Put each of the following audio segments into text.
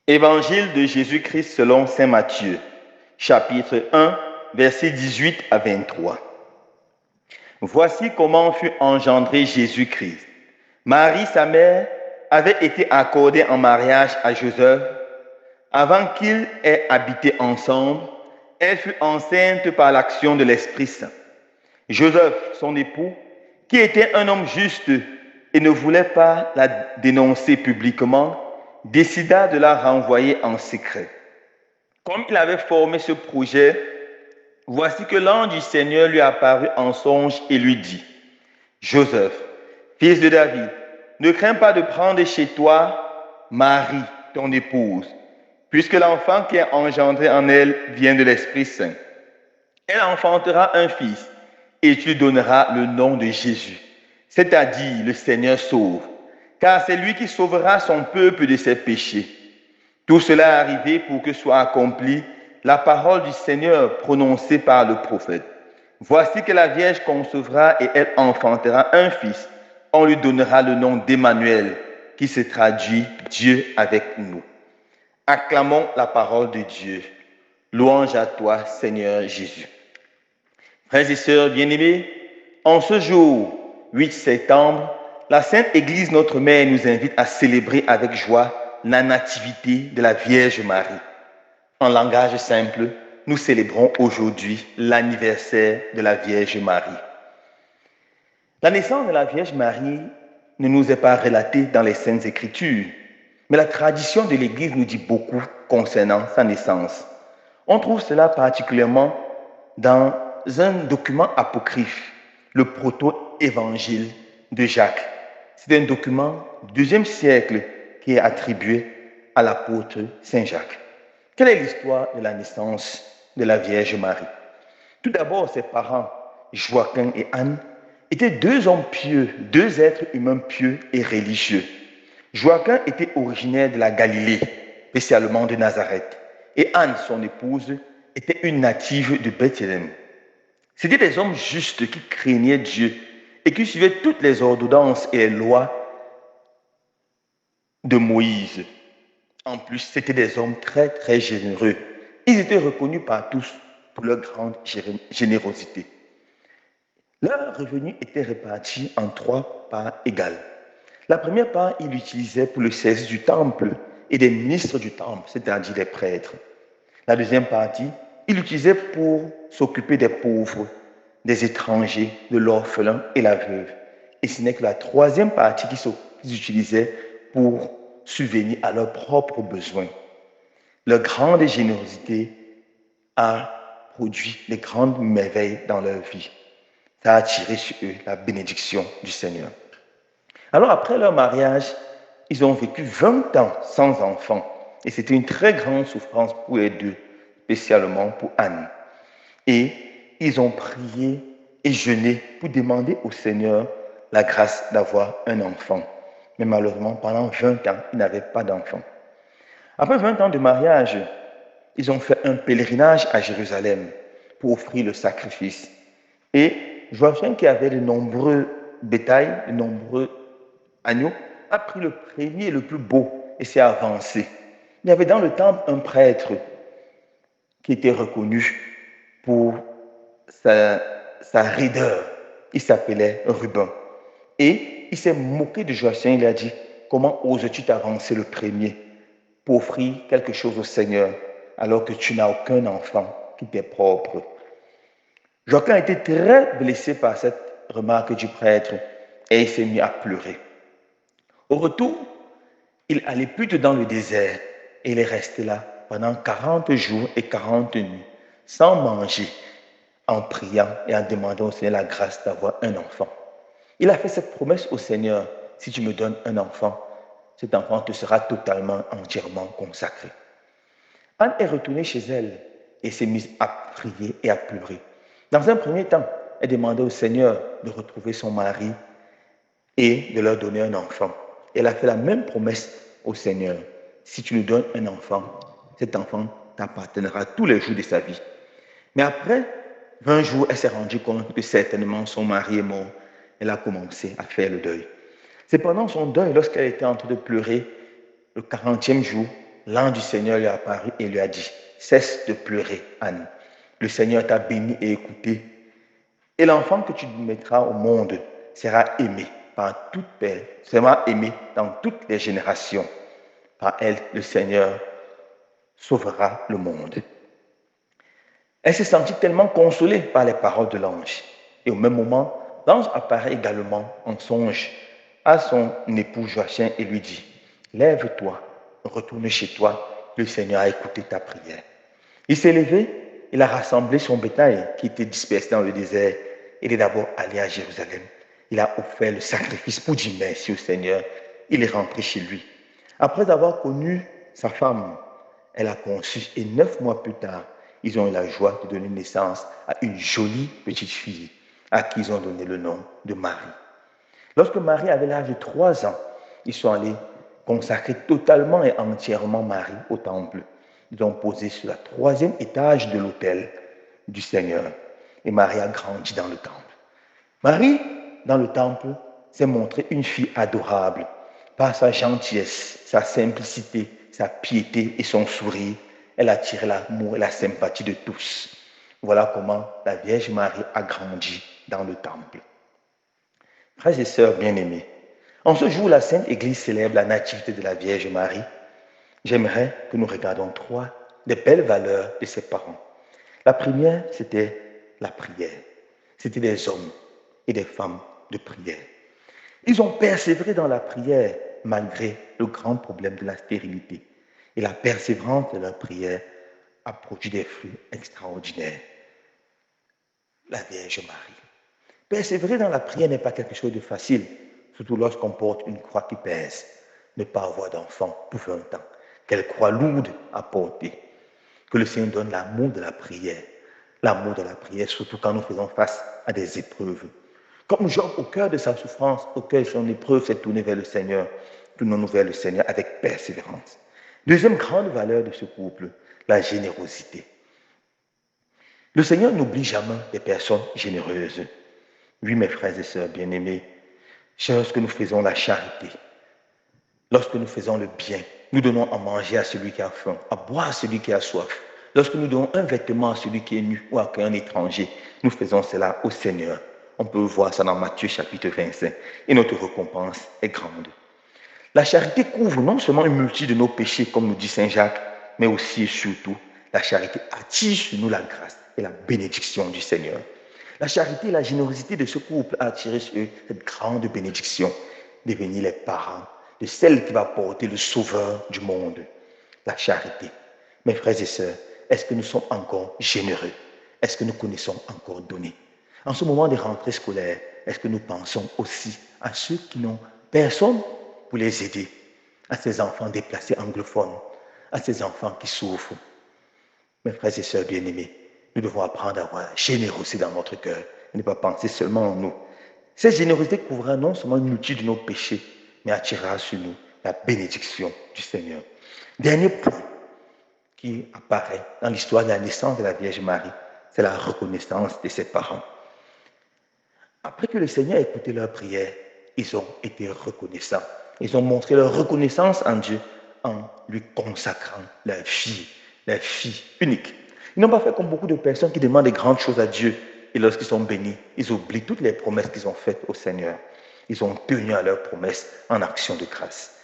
Évangile de Jésus-Christ selon saint Matthieu, chapitre 1, versets 18 à 23. Voici comment fut engendré Jésus-Christ. Marie, sa mère, avait été accordée en mariage à Joseph. Avant qu'ils aient habité ensemble, elle fut enceinte par l'action de l'Esprit Saint. Joseph, son époux, qui était un homme juste et ne voulait pas la dénoncer publiquement, décida de la renvoyer en secret. Comme il avait formé ce projet, voici que l'ange du Seigneur lui apparut en songe et lui dit: Joseph, fils de David, ne crains pas de prendre chez toi Marie, ton épouse, puisque l'enfant qui est engendré en elle vient de l'Esprit Saint. Elle enfantera un fils et tu lui donneras le nom de Jésus, c'est-à-dire le Seigneur sauve, car c'est lui qui sauvera son peuple de ses péchés. Tout cela est arrivé pour que soit accomplie la parole du Seigneur prononcée par le prophète. Voici que la Vierge concevra et elle enfantera un fils. On lui donnera le nom d'Emmanuel, qui se traduit Dieu avec nous. Acclamons la parole de Dieu. Louange à toi, Seigneur Jésus. Frères et sœurs bien-aimés, en ce jour 8 septembre, la Sainte Église, notre Mère, nous invite à célébrer avec joie la nativité de la Vierge Marie. En langage simple, nous célébrons aujourd'hui l'anniversaire de la Vierge Marie. La naissance de la Vierge Marie ne nous est pas relatée dans les Saintes Écritures, mais la tradition de l'Église nous dit beaucoup concernant sa naissance. On trouve cela particulièrement dans un document apocryphe, le proto-évangile de Jacques. C'est un document du IIe siècle qui est attribué à l'apôtre Saint Jacques. Quelle est l'histoire de la naissance de la Vierge Marie? Tout d'abord, ses parents, Joachim et Anne, étaient deux hommes pieux, deux êtres humains pieux et religieux. Joachim était originaire de la Galilée, spécialement de Nazareth, et Anne, son épouse, était une native de Bethléem. C'étaient des hommes justes qui craignaient Dieu et qui suivaient toutes les ordonnances et les lois de Moïse. En plus, c'étaient des hommes très, très généreux. Ils étaient reconnus par tous pour leur grande générosité. Leurs revenus étaient répartis en 3 parts égales. La première part, ils l'utilisaient pour le service du temple et des ministres du temple, c'est-à-dire les prêtres. La deuxième partie, ils l'utilisaient pour s'occuper des pauvres, des étrangers, de l'orphelin et la veuve. Et ce n'est que la troisième partie qu'ils utilisaient pour subvenir à leurs propres besoins. Leur grande générosité a produit les grandes merveilles dans leur vie. Ça a attiré sur eux la bénédiction du Seigneur. Alors après leur mariage, ils ont vécu 20 ans sans enfants. Et c'était une très grande souffrance pour les deux, spécialement pour Anne. Et ils ont prié et jeûné pour demander au Seigneur la grâce d'avoir un enfant. Mais malheureusement, pendant 20 ans, ils n'avaient pas d'enfant. Après 20 ans de mariage, ils ont fait un pèlerinage à Jérusalem pour offrir le sacrifice. Et Joachim, qui avait de nombreux bétails, de nombreux agneaux, a pris le premier, le plus beau, et s'est avancé. Il y avait dans le temple un prêtre qui était reconnu pour sa raideur. Il s'appelait Rubin. Et il s'est moqué de Joachim. Il a dit: comment oses-tu t'avancer le premier pour offrir quelque chose au Seigneur alors que tu n'as aucun enfant qui t'est propre? Joachim a été très blessé par cette remarque du prêtre et il s'est mis à pleurer. Au retour, il allait plutôt dans le désert et il est resté là pendant 40 jours et 40 nuits, sans manger, en priant et en demandant au Seigneur la grâce d'avoir un enfant. Il a fait cette promesse au Seigneur: si tu me donnes un enfant, cet enfant te sera totalement, entièrement consacré. Anne est retournée chez elle et s'est mise à prier et à pleurer. Dans un premier temps, elle demandait au Seigneur de retrouver son mari et de leur donner un enfant. Elle a fait la même promesse au Seigneur: si tu nous donnes un enfant, cet enfant t'appartiendra tous les jours de sa vie. Mais après 20 jours, elle s'est rendue compte que certainement son mari est mort. Elle a commencé à faire le deuil. C'est pendant son deuil, lorsqu'elle était en train de pleurer, le 40e jour, l'ange du Seigneur lui apparut et lui a dit, cesse de pleurer, Anne. Le Seigneur t'a béni et écouté. Et l'enfant que tu mettras au monde sera aimé par toute paix, sera aimé dans toutes les générations. Par elle, le Seigneur sauvera le monde. Elle s'est sentie tellement consolée par les paroles de l'ange. Et au même moment, l'ange apparaît également en songe à son époux Joachim et lui dit, lève-toi, retourne chez toi, le Seigneur a écouté ta prière. Il s'est levé, il a rassemblé son bétail qui était dispersé dans le désert. Il est d'abord allé à Jérusalem. Il a offert le sacrifice pour dire merci au Seigneur. Il est rentré chez lui. Après avoir connu sa femme, elle a conçu et 9 mois plus tard, ils ont eu la joie de donner naissance à une jolie petite fille à qui ils ont donné le nom de Marie. Lorsque Marie avait l'âge de 3 ans, ils sont allés consacrer totalement et entièrement Marie au temple. Ils ont posé sur le 3e étage de l'autel du Seigneur. Et Marie a grandi dans le temple. Marie, dans le temple, s'est montrée une fille adorable par sa gentillesse, sa simplicité, sa piété et son sourire. Elle attirait l'amour et la sympathie de tous. Voilà comment la Vierge Marie a grandi dans le temple. Frères et sœurs bien-aimés, en ce jour, la Sainte Église célèbre la nativité de la Vierge Marie. J'aimerais que nous regardions 3 des belles valeurs de ses parents. La première, c'était la prière. C'était des hommes et des femmes de prière. Ils ont persévéré dans la prière malgré le grand problème de la stérilité. Et la persévérance de leur prière a produit des fruits extraordinaires. La Vierge Marie. Persévérer dans la prière n'est pas quelque chose de facile, surtout lorsqu'on porte une croix qui pèse. Ne pas avoir d'enfant pour 20 ans. Quelle croix lourde à porter. Que le Seigneur donne l'amour de la prière. L'amour de la prière, surtout quand nous faisons face à des épreuves. Comme Job, au cœur de sa souffrance, au cœur de son épreuve, s'est tourné vers le Seigneur. Tournons-nous vers le Seigneur avec persévérance. Deuxième grande valeur de ce couple, la générosité. Le Seigneur n'oublie jamais des personnes généreuses. Oui, mes frères et sœurs bien-aimés, lorsque nous faisons la charité, lorsque nous faisons le bien, nous donnons à manger à celui qui a faim, à boire à celui qui a soif. Lorsque nous donnons un vêtement à celui qui est nu ou à un étranger, nous faisons cela au Seigneur. On peut voir ça dans Matthieu chapitre 25. Et notre récompense est grande. La charité couvre non seulement une multitude de nos péchés, comme nous dit Saint Jacques, mais aussi et surtout, la charité attire sur nous la grâce et la bénédiction du Seigneur. La charité et la générosité de ce couple a attiré sur eux cette grande bénédiction, devenir les parents de celle qui va porter le Sauveur du monde. La charité. Mes frères et sœurs, est-ce que nous sommes encore généreux? Est-ce que nous connaissons encore donner? En ce moment de rentrée scolaire, est-ce que nous pensons aussi à ceux qui n'ont personne pour les aider, à ces enfants déplacés anglophones, à ces enfants qui souffrent? Mes frères et sœurs bien-aimés, nous devons apprendre à avoir la générosité dans notre cœur et ne pas penser seulement en nous. Cette générosité couvrira non seulement une multitude de nos péchés, mais attirera sur nous la bénédiction du Seigneur. Dernier point qui apparaît dans l'histoire de la naissance de la Vierge Marie, c'est la reconnaissance de ses parents. Après que le Seigneur a écouté leurs prières, ils ont été reconnaissants. Ils ont montré leur reconnaissance en Dieu en lui consacrant leur fille unique. Ils n'ont pas fait comme beaucoup de personnes qui demandent des grandes choses à Dieu et lorsqu'ils sont bénis, ils oublient toutes les promesses qu'ils ont faites au Seigneur. Ils ont tenu à leurs promesses en action de grâce.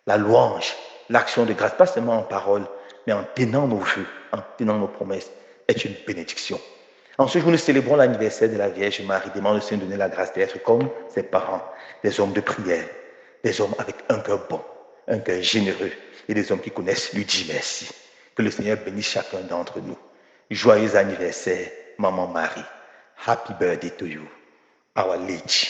La louange, l'action de grâce, pas seulement en parole, mais en tenant nos vœux, en tenant nos promesses, est une bénédiction. En ce jour, nous célébrons l'anniversaire de la Vierge Marie. Demande au Seigneur de donner la grâce d'être comme ses parents, des hommes de prière, des hommes avec un cœur bon, un cœur généreux et des hommes qui connaissent lui dire merci. Que le Seigneur bénisse chacun d'entre nous. Joyeux anniversaire, Maman Marie. Happy birthday to you, Our Lady.